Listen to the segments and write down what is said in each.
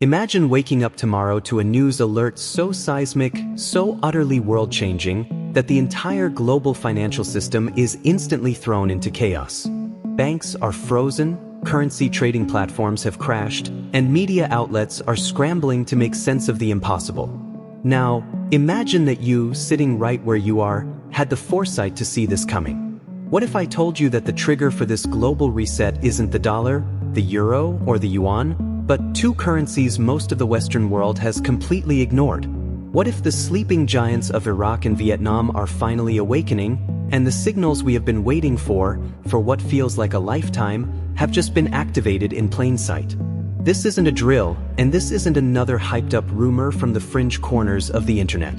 Imagine waking up tomorrow to a news alert so seismic, so utterly world-changing, that the entire global financial system is instantly thrown into chaos. Banks are frozen, currency trading platforms have crashed, and media outlets are scrambling to make sense of the impossible. Now, imagine that you, sitting right where you are, had the foresight to see this coming. What if I told you that the trigger for this global reset isn't the dollar, the euro, or the yuan, but two currencies most of the Western world has completely ignored? What if the sleeping giants of Iraq and Vietnam are finally awakening, and the signals we have been waiting for what feels like a lifetime, have just been activated in plain sight? This isn't a drill, and this isn't another hyped-up rumor from the fringe corners of the internet.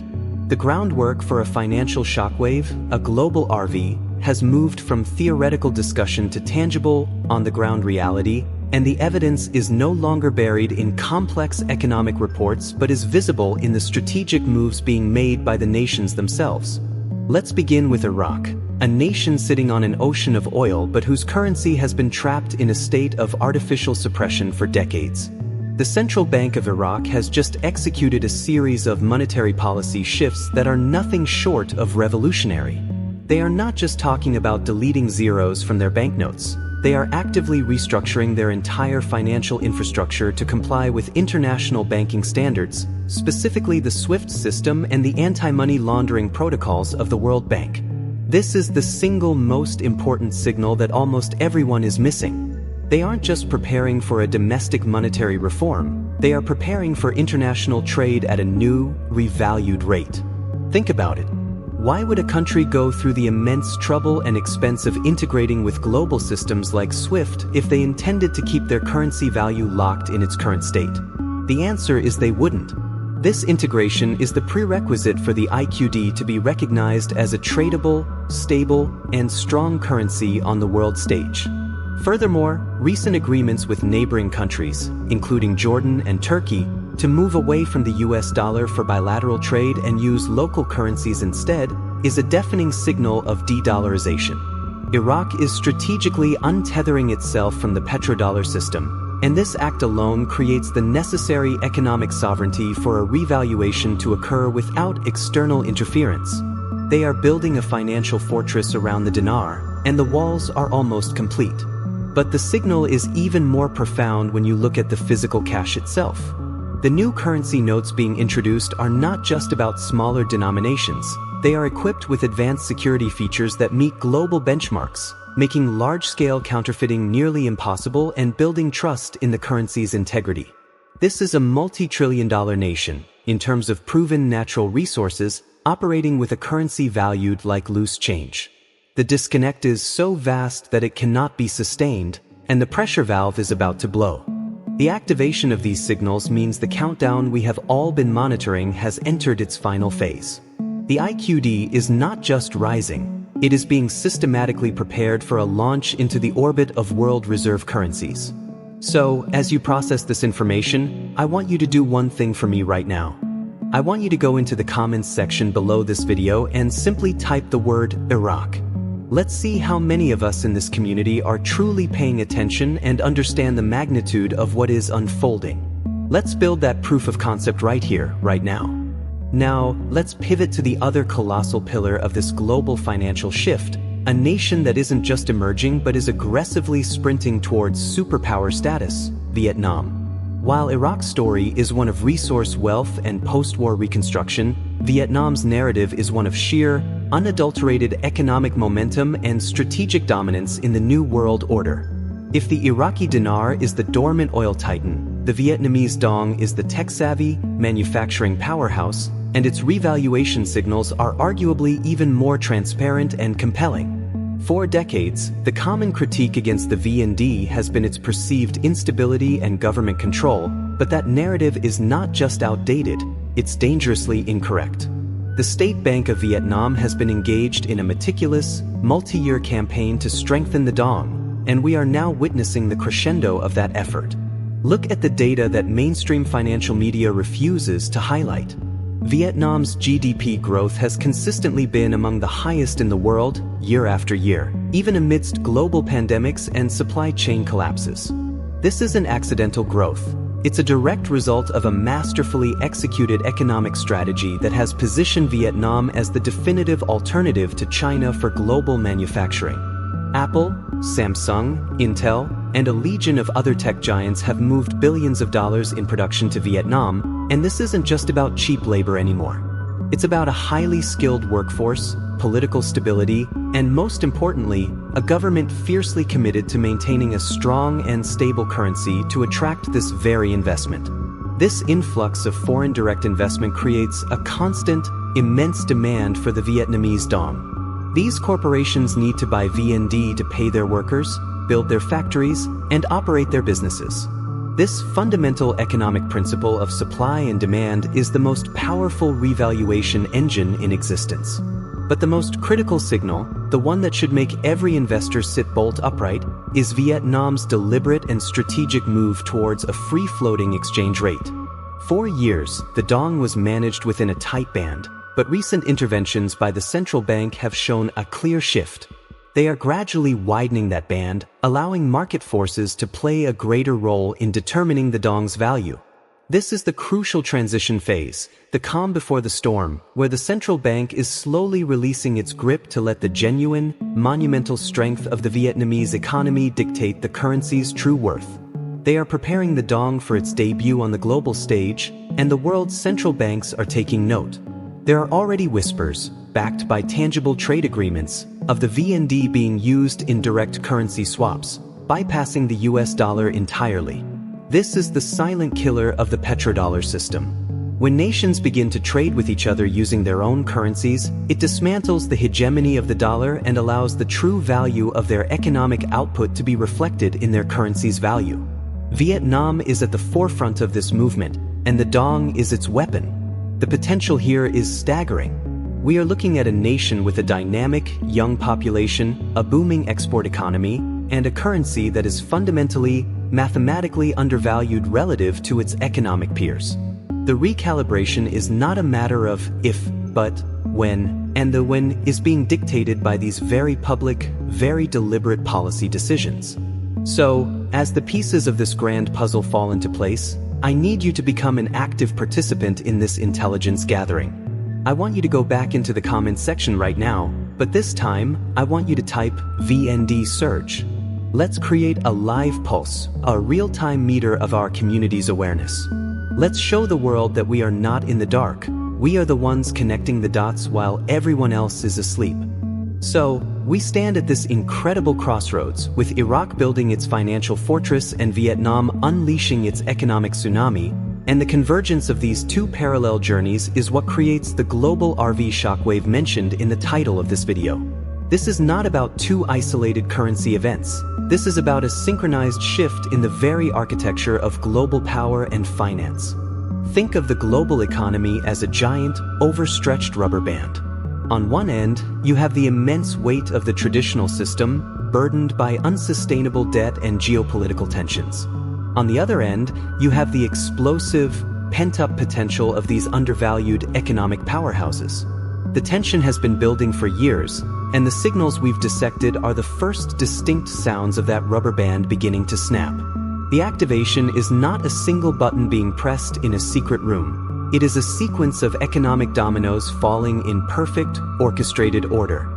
The groundwork for a financial shockwave, a global RV, has moved from theoretical discussion to tangible, on-the-ground reality, and the evidence is no longer buried in complex economic reports but is visible in the strategic moves being made by the nations themselves. Let's begin with Iraq, a nation sitting on an ocean of oil but whose currency has been trapped in a state of artificial suppression for decades. The Central Bank of Iraq has just executed a series of monetary policy shifts that are nothing short of revolutionary. They are not just talking about deleting zeros from their banknotes. They are actively restructuring their entire financial infrastructure to comply with international banking standards, specifically the SWIFT system and the anti-money laundering protocols of the World Bank. This is the single most important signal that almost everyone is missing. They aren't just preparing for a domestic monetary reform, they are preparing for international trade at a new, revalued rate. Think about it. Why would a country go through the immense trouble and expense of integrating with global systems like SWIFT if they intended to keep their currency value locked in its current state? The answer is they wouldn't. This integration is the prerequisite for the IQD to be recognized as a tradable, stable, and strong currency on the world stage. Furthermore, recent agreements with neighboring countries, including Jordan and Turkey, to move away from the US dollar for bilateral trade and use local currencies instead is a deafening signal of de-dollarization. Iraq is strategically untethering itself from the petrodollar system, and this act alone creates the necessary economic sovereignty for a revaluation to occur without external interference. They are building a financial fortress around the dinar, and the walls are almost complete. But the signal is even more profound when you look at the physical cash itself. The new currency notes being introduced are not just about smaller denominations. They are equipped with advanced security features that meet global benchmarks, making large-scale counterfeiting nearly impossible and building trust in the currency's integrity. This is a multi-trillion-dollar nation, in terms of proven natural resources, operating with a currency valued like loose change. The disconnect is so vast that it cannot be sustained, and the pressure valve is about to blow. The activation of these signals means the countdown we have all been monitoring has entered its final phase. The IQD is not just rising, it is being systematically prepared for a launch into the orbit of world reserve currencies. So, as you process this information, I want you to do one thing for me right now. I want you to go into the comments section below this video and simply type the word Iraq. Let's see how many of us in this community are truly paying attention and understand the magnitude of what is unfolding. Let's build that proof of concept right here, right now. Now, let's pivot to the other colossal pillar of this global financial shift, a nation that isn't just emerging but is aggressively sprinting towards superpower status, Vietnam. While Iraq's story is one of resource wealth and post-war reconstruction, Vietnam's narrative is one of sheer, unadulterated economic momentum and strategic dominance in the New World Order. If the Iraqi Dinar is the dormant oil titan, the Vietnamese Dong is the tech-savvy, manufacturing powerhouse, and its revaluation signals are arguably even more transparent and compelling. For decades, the common critique against the VND has been its perceived instability and government control, but that narrative is not just outdated, it's dangerously incorrect. The State Bank of Vietnam has been engaged in a meticulous, multi-year campaign to strengthen the Dong, and we are now witnessing the crescendo of that effort. Look at the data that mainstream financial media refuses to highlight. Vietnam's GDP growth has consistently been among the highest in the world, year after year, even amidst global pandemics and supply chain collapses. This isn't accidental growth. It's a direct result of a masterfully executed economic strategy that has positioned Vietnam as the definitive alternative to China for global manufacturing. Apple, Samsung, Intel, and a legion of other tech giants have moved billions of dollars in production to Vietnam, and this isn't just about cheap labor anymore. It's about a highly skilled workforce, political stability, and most importantly, a government fiercely committed to maintaining a strong and stable currency to attract this very investment. This influx of foreign direct investment creates a constant, immense demand for the Vietnamese Dong. These corporations need to buy VND to pay their workers, build their factories, and operate their businesses. This fundamental economic principle of supply and demand is the most powerful revaluation engine in existence. But the most critical signal, the one that should make every investor sit bolt upright, is Vietnam's deliberate and strategic move towards a free-floating exchange rate. For years, the Dong was managed within a tight band, but recent interventions by the central bank have shown a clear shift. They are gradually widening that band, allowing market forces to play a greater role in determining the Dong's value. This is the crucial transition phase, the calm before the storm, where the central bank is slowly releasing its grip to let the genuine, monumental strength of the Vietnamese economy dictate the currency's true worth. They are preparing the Dong for its debut on the global stage, and the world's central banks are taking note. There are already whispers, backed by tangible trade agreements, of the VND being used in direct currency swaps, bypassing the US dollar entirely. This is the silent killer of the petrodollar system. When nations begin to trade with each other using their own currencies, it dismantles the hegemony of the dollar and allows the true value of their economic output to be reflected in their currency's value. Vietnam is at the forefront of this movement, and the Dong is its weapon. The potential here is staggering. We are looking at a nation with a dynamic, young population, a booming export economy, and a currency that is fundamentally, mathematically undervalued relative to its economic peers. The recalibration is not a matter of if, but when, and the when is being dictated by these very public, very deliberate policy decisions. So, as the pieces of this grand puzzle fall into place, I need you to become an active participant in this intelligence gathering. I want you to go back into the comments section right now, but this time, I want you to type VND search. Let's create a live pulse, a real-time meter of our community's awareness. Let's show the world that we are not in the dark. We are the ones connecting the dots while everyone else is asleep. So, we stand at this incredible crossroads, with Iraq building its financial fortress and Vietnam unleashing its economic tsunami, and the convergence of these two parallel journeys is what creates the global RV shockwave mentioned in the title of this video. This is not about two isolated currency events. This is about a synchronized shift in the very architecture of global power and finance. Think of the global economy as a giant, overstretched rubber band. On one end, you have the immense weight of the traditional system, burdened by unsustainable debt and geopolitical tensions. On the other end, you have the explosive, pent-up potential of these undervalued economic powerhouses. The tension has been building for years, and the signals we've dissected are the first distinct sounds of that rubber band beginning to snap. The activation is not a single button being pressed in a secret room. It is a sequence of economic dominoes falling in perfect, orchestrated order.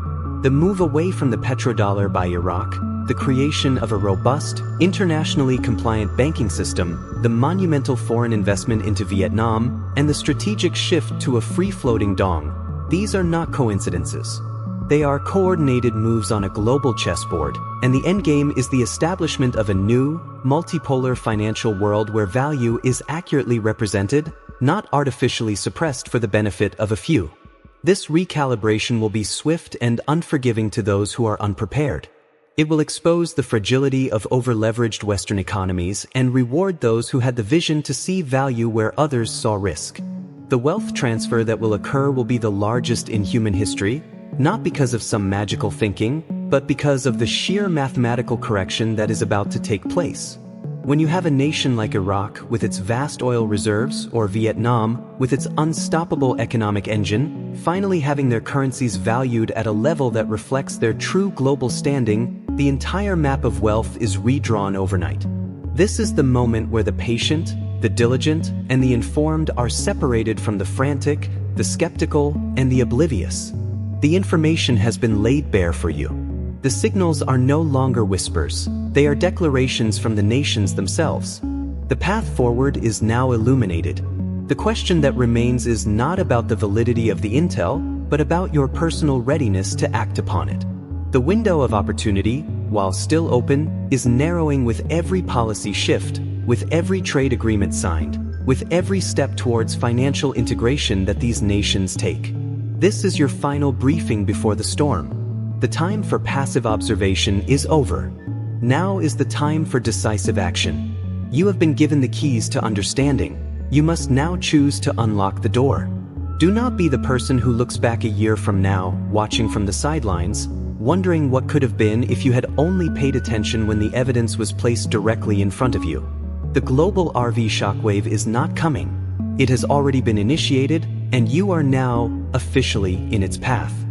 The move away from the petrodollar by Iraq, the creation of a robust, internationally compliant banking system, the monumental foreign investment into Vietnam, and the strategic shift to a free-floating Dong. These are not coincidences. They are coordinated moves on a global chessboard, and the endgame is the establishment of a new, multipolar financial world where value is accurately represented, not artificially suppressed for the benefit of a few. This recalibration will be swift and unforgiving to those who are unprepared. It will expose the fragility of over-leveraged Western economies and reward those who had the vision to see value where others saw risk. The wealth transfer that will occur will be the largest in human history, not because of some magical thinking, but because of the sheer mathematical correction that is about to take place. When you have a nation like Iraq with its vast oil reserves, or Vietnam with its unstoppable economic engine, finally having their currencies valued at a level that reflects their true global standing, the entire map of wealth is redrawn overnight. This is the moment where the patient, The diligent and the informed are separated from the frantic, the skeptical, and the oblivious. The information has been laid bare for you. The signals are no longer whispers, they are declarations from the nations themselves. The path forward is now illuminated. The question that remains is not about the validity of the intel, but about your personal readiness to act upon it. The window of opportunity, while still open, is narrowing with every policy shift, with every trade agreement signed, with every step towards financial integration that these nations take. This is your final briefing before the storm. The time for passive observation is over. Now is the time for decisive action. You have been given the keys to understanding. You must now choose to unlock the door. Do not be the person who looks back a year from now, watching from the sidelines, wondering what could have been if you had only paid attention when the evidence was placed directly in front of you. The global RV shockwave is not coming. It has already been initiated, and you are now officially in its path.